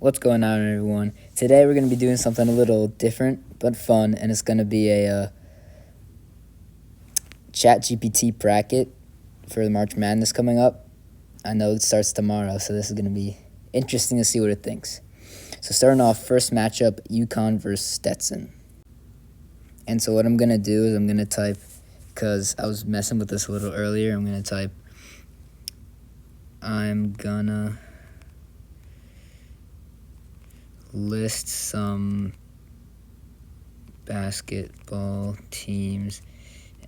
What's going on, everyone? Today we're going to be doing something a little different but fun, and it's going to be a Chat GPT bracket for the March Madness coming up. I know it starts tomorrow, so this is going to be interesting to see what it thinks. So starting off, first matchup, UConn versus Stetson. And so what I'm going to do is I'm going to type, because I was messing with this a little earlier, I'm going to type, I'm gonna list some basketball teams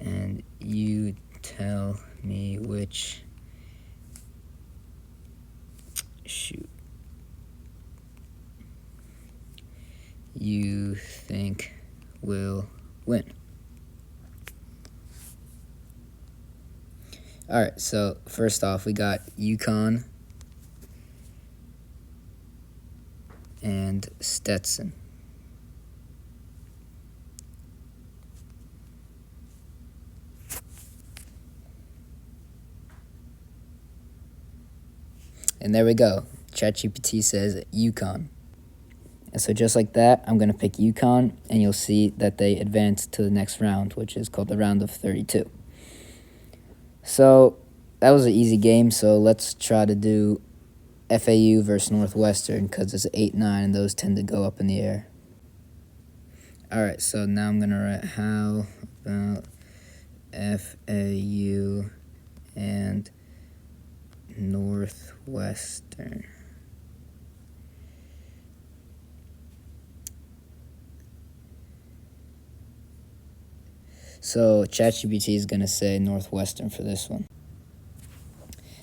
and you tell me which you think will win. All right, so first off, we got UConn and Stetson. And there we go. ChatGPT says UConn. And so just like that, I'm going to pick UConn, and you'll see that they advance to the next round, which is called the round of 32. So that was an easy game, so let's try to do FAU versus Northwestern, because it's 8-9, and those tend to go up in the air. All right, so now I'm going to write how about FAU and Northwestern. So ChatGPT is going to say Northwestern for this one.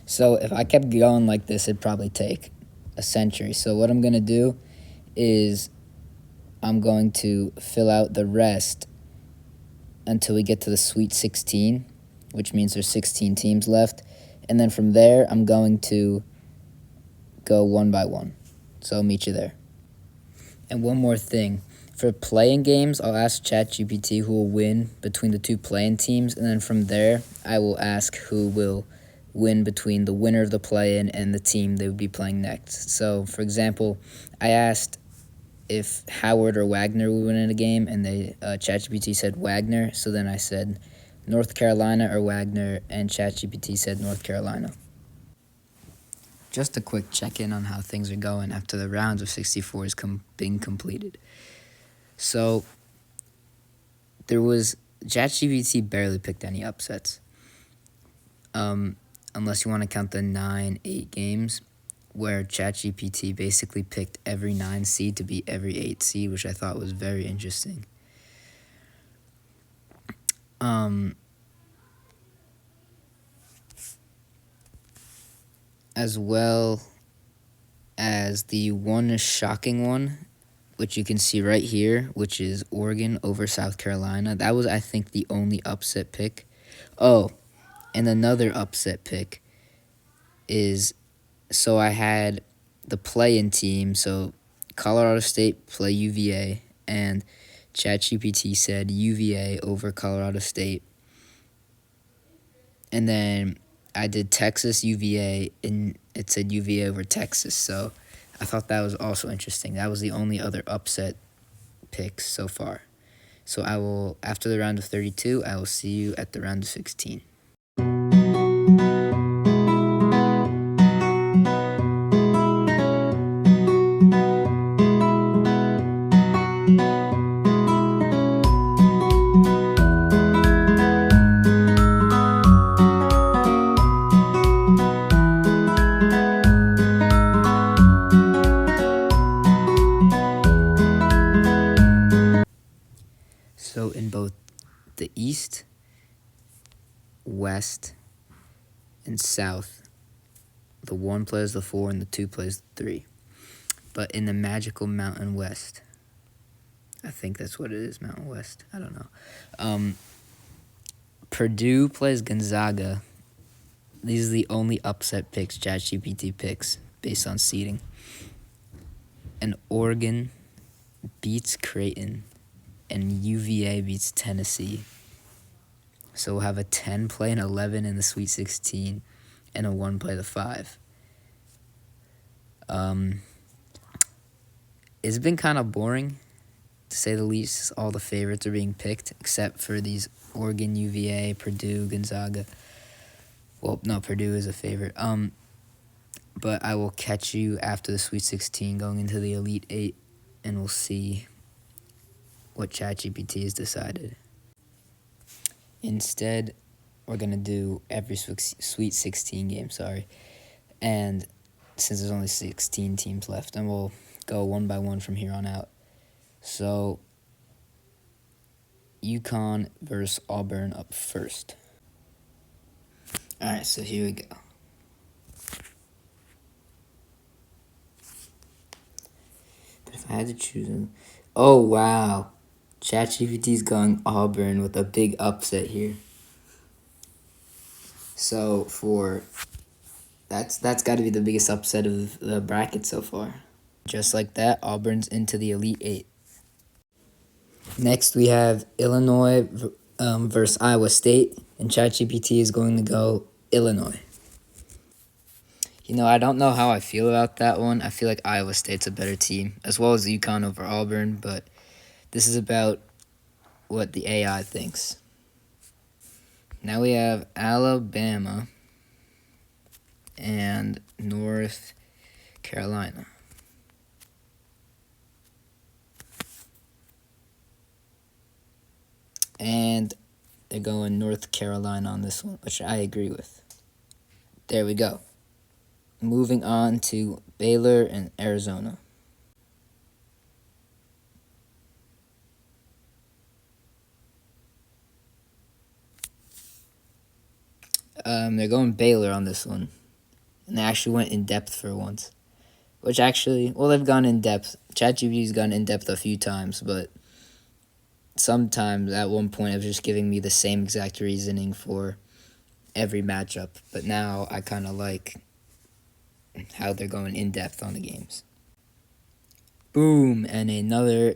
So if I kept going like this, it'd probably take a century. So what I'm going to do is I'm going to fill out the rest until we get to the Sweet 16, which means there's 16 teams left. And then from there, I'm going to go one by one. So I'll meet you there. And one more thing. For playing games, I'll ask ChatGPT who will win between the two playing teams, and then from there, I will ask who will win between the winner of the play-in and the team they would be playing next. So, for example, I asked if Howard or Wagner would win in a game, and ChatGPT said Wagner, so then I said North Carolina or Wagner, and ChatGPT said North Carolina. Just a quick check-in on how things are going after the rounds of 64 is being completed. So, ChatGPT barely picked any upsets. Unless you want to count the 9-8 games, where ChatGPT basically picked every 9 seed to beat every 8 seed, which I thought was very interesting. As well as the one shocking one, which you can see right here, which is Oregon over South Carolina. That was, I think, the only upset pick. Oh, and another upset pick is, so I had the play-in team, so Colorado State play UVA, and ChatGPT said UVA over Colorado State. And then I did Texas UVA, and it said UVA over Texas, so I thought that was also interesting. That was the only other upset pick so far. So after the round of 32, I will see you at the round of 16. So in both the East, West, and South, the 1 plays the 4 and the 2 plays the 3. But in the magical Mountain West, I think that's what it is, Mountain West. I don't know. Purdue plays Gonzaga. These are the only upset picks ChatGPT picks based on seeding. And Oregon beats Creighton, and UVA beats Tennessee. So we'll have a 10 play an 11 in the Sweet 16 and a 1 play the 5. it's been kind of boring, to say the least. All the favorites are being picked, except for these Oregon, UVA, Purdue, Gonzaga. Well, no, Purdue is a favorite. But I will catch you after the Sweet 16 going into the Elite 8, and we'll see what Chat GPT has decided. Instead, we're going to do every Sweet 16 game, and since there's only 16 teams left, and we'll go one by one from here on out. So, UConn versus Auburn up first. Alright, so here we go. But if I had to choose them... Oh, wow. ChatGPT's going Auburn with a big upset here. So, That's got to be the biggest upset of the bracket so far. Just like that, Auburn's into the Elite 8. Next, we have Illinois versus Iowa State, and ChatGPT is going to go Illinois. I don't know how I feel about that one. I feel like Iowa State's a better team, as well as UConn over Auburn, but this is about what the AI thinks. Now we have Alabama and North Carolina. And they're going North Carolina on this one, which I agree with. There we go. Moving on to Baylor and Arizona. They're going Baylor on this one. And they actually went in depth for once. Which actually, they've gone in depth. ChatGPT's gone in depth a few times, but sometimes at one point it was just giving me the same exact reasoning for every matchup. But now I kind of like how they're going in depth on the games. Boom, and another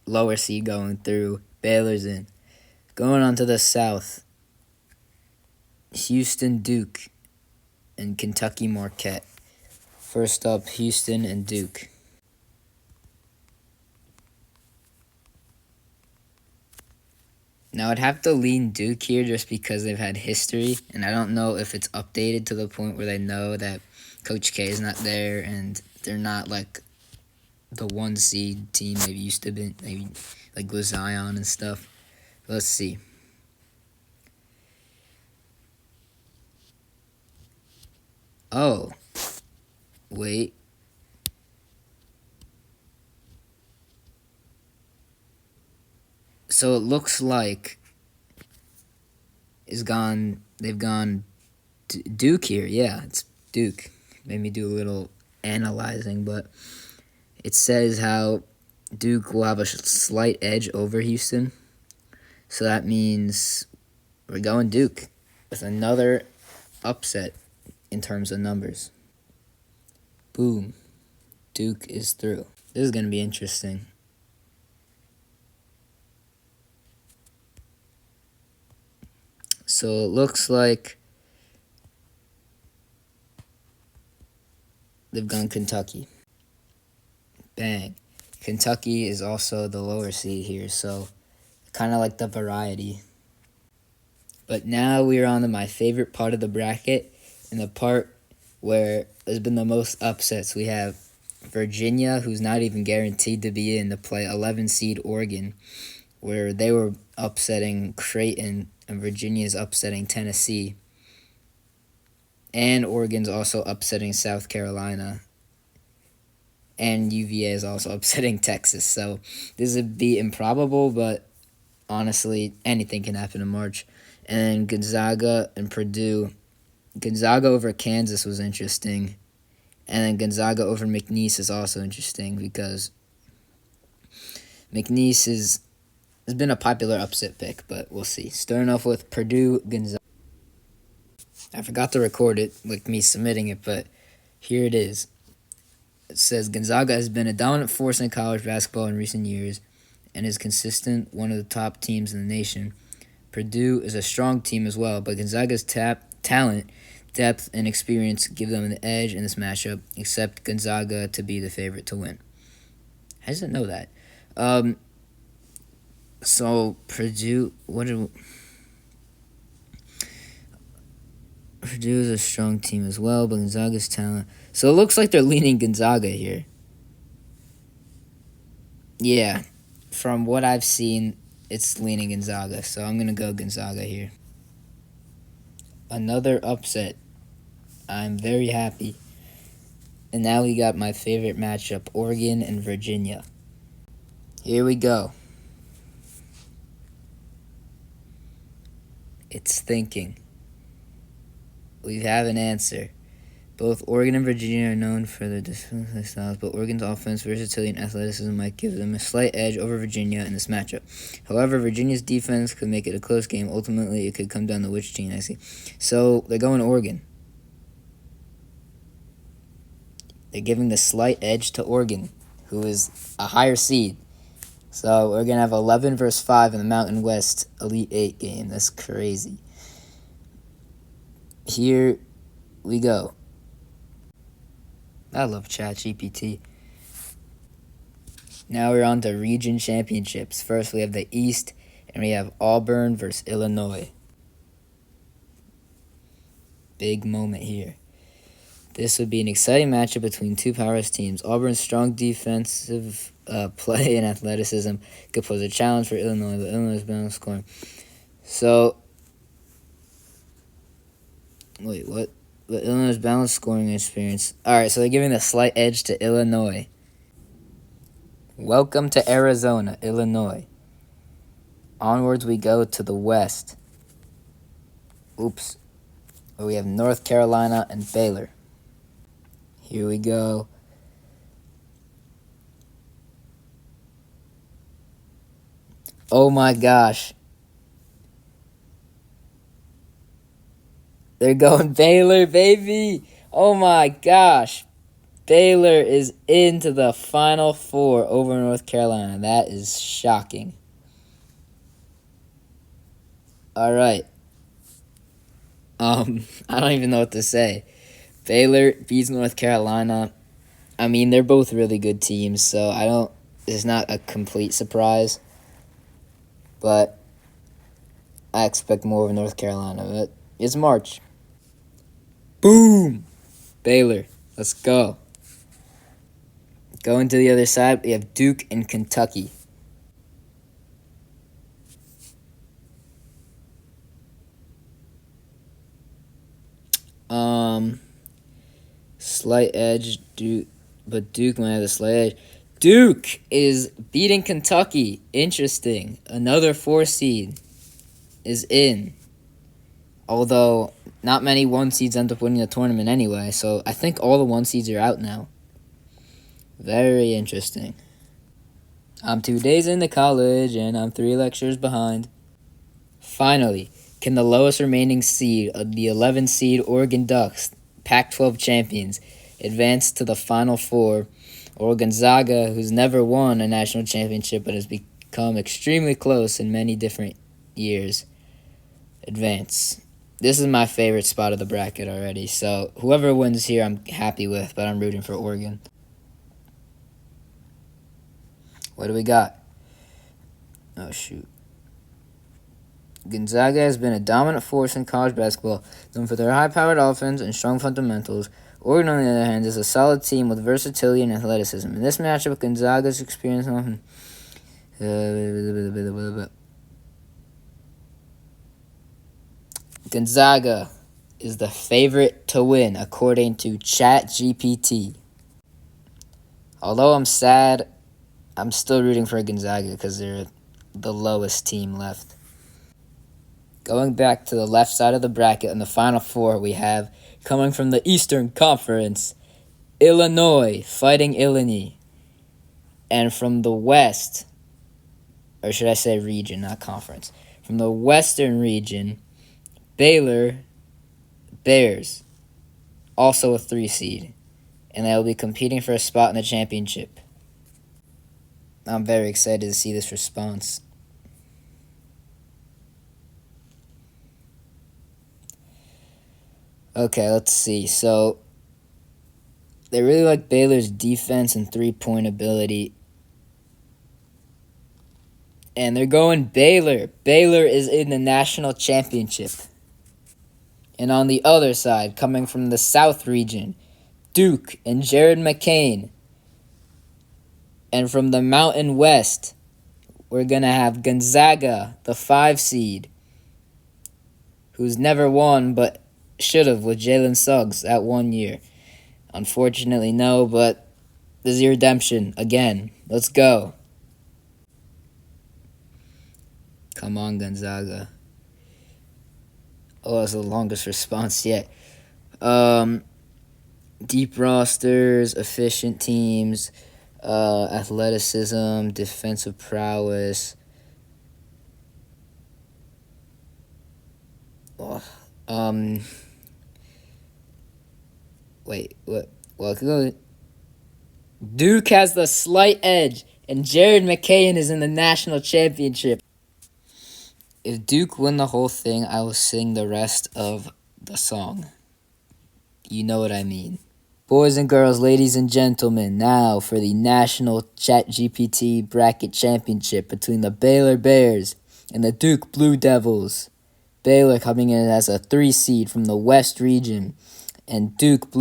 lower seed going through. Baylor's in. Going on to the South. Houston, Duke, and Kentucky, Marquette. First up, Houston and Duke. Now, I'd have to lean Duke here just because they've had history, and I don't know if it's updated to the point where they know that Coach K is not there and they're not like the 1 seed team they used to be, maybe like with Zion and stuff. Let's see. Oh, wait. So it looks like they've gone Duke here. Yeah, it's Duke. Made me do a little analyzing, but it says how Duke will have a slight edge over Houston. So that means we're going Duke with another upset in terms of numbers. Boom. Duke is through. This is going to be interesting. So it looks like they've gone Kentucky. Bang. Kentucky is also the lower seed here, so kind of like the variety. But now we're on to my favorite part of the bracket, and the part where there's been the most upsets. We have Virginia, who's not even guaranteed to be in, to play 11 seed Oregon, where they were upsetting Creighton, and Virginia's upsetting Tennessee. And Oregon's also upsetting South Carolina. And UVA is also upsetting Texas. So this would be improbable, but honestly, anything can happen in March. And then Gonzaga and Purdue. Gonzaga over Kansas was interesting. And then Gonzaga over McNeese is also interesting because McNeese has been a popular upset pick, but we'll see. Starting off with Purdue, Gonzaga. I forgot to record it, like me submitting it, but here it is. It says, Gonzaga has been a dominant force in college basketball in recent years and is consistent, one of the top teams in the nation. Purdue is a strong team as well, but Gonzaga's talent, depth, and experience give them an edge in this matchup, except Gonzaga to be the favorite to win. I didn't know that. So Purdue, Purdue is a strong team as well, but Gonzaga's talent. So it looks like they're leaning Gonzaga here. Yeah, from what I've seen, it's leaning Gonzaga. So I'm gonna go Gonzaga here. Another upset. I'm very happy. And now we got my favorite matchup, Oregon and Virginia. Here we go. It's thinking. We have an answer. Both Oregon and Virginia are known for their defensive styles, but Oregon's offense, versatility, and athleticism might give them a slight edge over Virginia in this matchup. However, Virginia's defense could make it a close game. Ultimately, it could come down to which team I see. So they're going Oregon. They're giving the slight edge to Oregon, who is a higher seed. So we're going to have 11 versus 5 in the Mountain West Elite 8 game. That's crazy. Here we go. I love Chat GPT. Now we're on to region championships. First, we have the East, and we have Auburn versus Illinois. Big moment here. This would be an exciting matchup between two powerhouse teams. Auburn's strong defensive play and athleticism could pose a challenge for Illinois, but Illinois' balanced scoring. So, wait, what? But Illinois' balanced scoring experience. All right, so they're giving a slight edge to Illinois. Welcome to Arizona, Illinois. Onwards we go to the West. Oops. Where we have North Carolina and Baylor. Here we go. Oh my gosh. They're going Baylor, baby. Oh my gosh. Baylor is into the Final Four over North Carolina. That is shocking. All right. I don't even know what to say. Baylor beats North Carolina. I mean, they're both really good teams, so it's not a complete surprise. But I expect more of North Carolina. But it's March. Boom! Baylor. Let's go. Going to the other side, we have Duke and Kentucky. Slight edge, but Duke might have a slight edge. Duke is beating Kentucky. Interesting. Another 4 seed is in. Although, not many 1 seeds end up winning the tournament anyway, so I think all the 1 seeds are out now. Very interesting. I'm 2 days into college, and I'm 3 lectures behind. Finally, can the lowest remaining seed of the 11 seed Oregon Ducks, Pac-12 champions, advance to the Final Four, or Gonzaga, who's never won a national championship but has become extremely close in many different years, advance? This is my favorite spot of the bracket already, so whoever wins here I'm happy with, but I'm rooting for Oregon. What do we got? Oh, shoot. Gonzaga has been a dominant force in college basketball, known for their high-powered offense and strong fundamentals. Oregon, on the other hand, is a solid team with versatility and athleticism. In this matchup, Gonzaga's experience Gonzaga is the favorite to win, according to Chat GPT. Although I'm sad, I'm still rooting for Gonzaga because they're the lowest team left. Going back to the left side of the bracket in the Final Four, we have, coming from the Eastern Conference, Illinois fighting Illini. And from the West, or should I say region, not conference, from the Western region, Baylor Bears, also a 3 seed, and they will be competing for a spot in the championship. I'm very excited to see this response. Okay, let's see. So, they really like Baylor's defense and 3-point ability. And they're going Baylor. Baylor is in the national championship. And on the other side, coming from the South region, Duke and Jared McCain. And from the Mountain West, we're going to have Gonzaga, the 5 seed, who's never won but should have with Jalen Suggs that 1 year. Unfortunately, no, but there's your redemption again. Let's go. Come on, Gonzaga. Oh, that's the longest response yet. Deep rosters, efficient teams, athleticism, defensive prowess. Wait, what? Well, Duke has the slight edge, and Jared McCain is in the national championship. If Duke win the whole thing, I will sing the rest of the song. You know what I mean. Boys and girls, ladies and gentlemen, now for the National Chat GPT Bracket Championship between the Baylor Bears and the Duke Blue Devils. Baylor coming in as a 3 seed from the West region, and Duke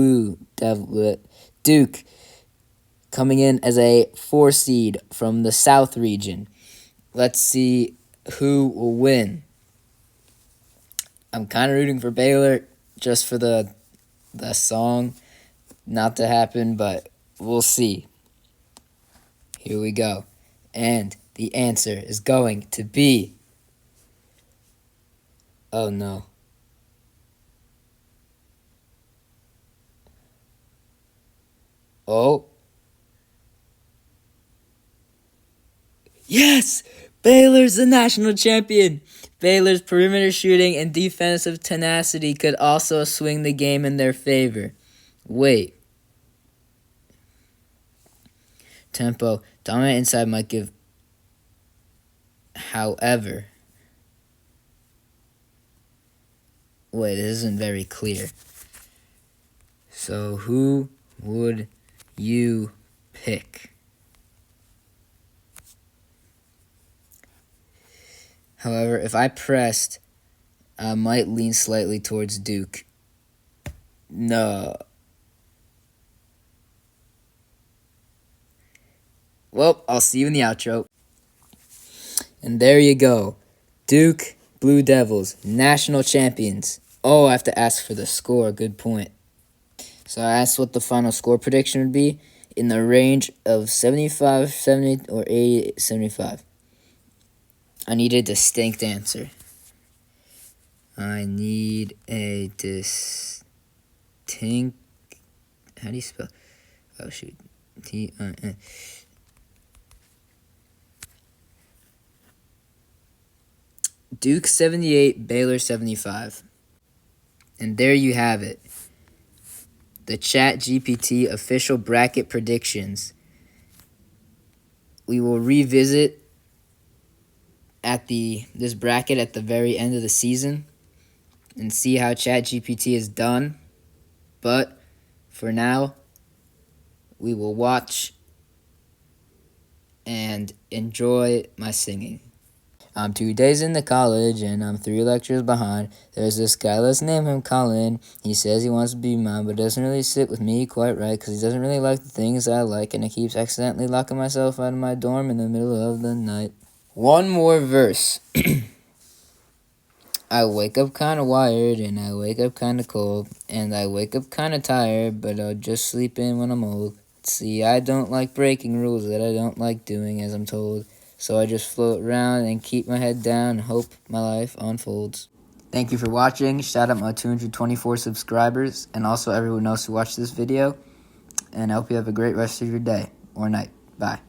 coming in as a 4 seed from the South region. Let's see who will win. I'm kind of rooting for Baylor just for the song not to happen, but we'll see. Here we go. And the answer is going to be... Oh, no. Oh. Yes! Baylor's the national champion! Baylor's perimeter shooting and defensive tenacity could also swing the game in their favor. Wait. Tempo. Dominant inside might give... However... Wait, this isn't very clear. So who would you pick? However, if I pressed, I might lean slightly towards Duke. No. Well, I'll see you in the outro. And there you go. Duke Blue Devils, national champions. Oh, I have to ask for the score. Good point. So I asked what the final score prediction would be in the range of 75, 70, or 80, 75. I need a distinct answer. I need a distinct... How do you spell? Oh, shoot. Duke 78, Baylor 75. And there you have it. The Chat GPT official bracket predictions. We will revisit this bracket at the very end of the season and see how Chat GPT is done. But for now, we will watch and enjoy my singing. I'm 2 days into college, and I'm 3 lectures behind. There's this guy, let's name him Colin. He says he wants to be mine, but doesn't really sit with me quite right, because he doesn't really like the things I like, and I keeps accidentally locking myself out of my dorm in the middle of the night. One more verse. I wake up kind of wired, and I wake up kind of cold, and I wake up kind of tired, but I'll just sleep in when I'm old. See, I don't like breaking rules that I don't like doing, as I'm told. So I just float around and keep my head down and hope my life unfolds. Thank you for watching. Shout out my 224 subscribers and also everyone else who watched this video. And I hope you have a great rest of your day or night. Bye.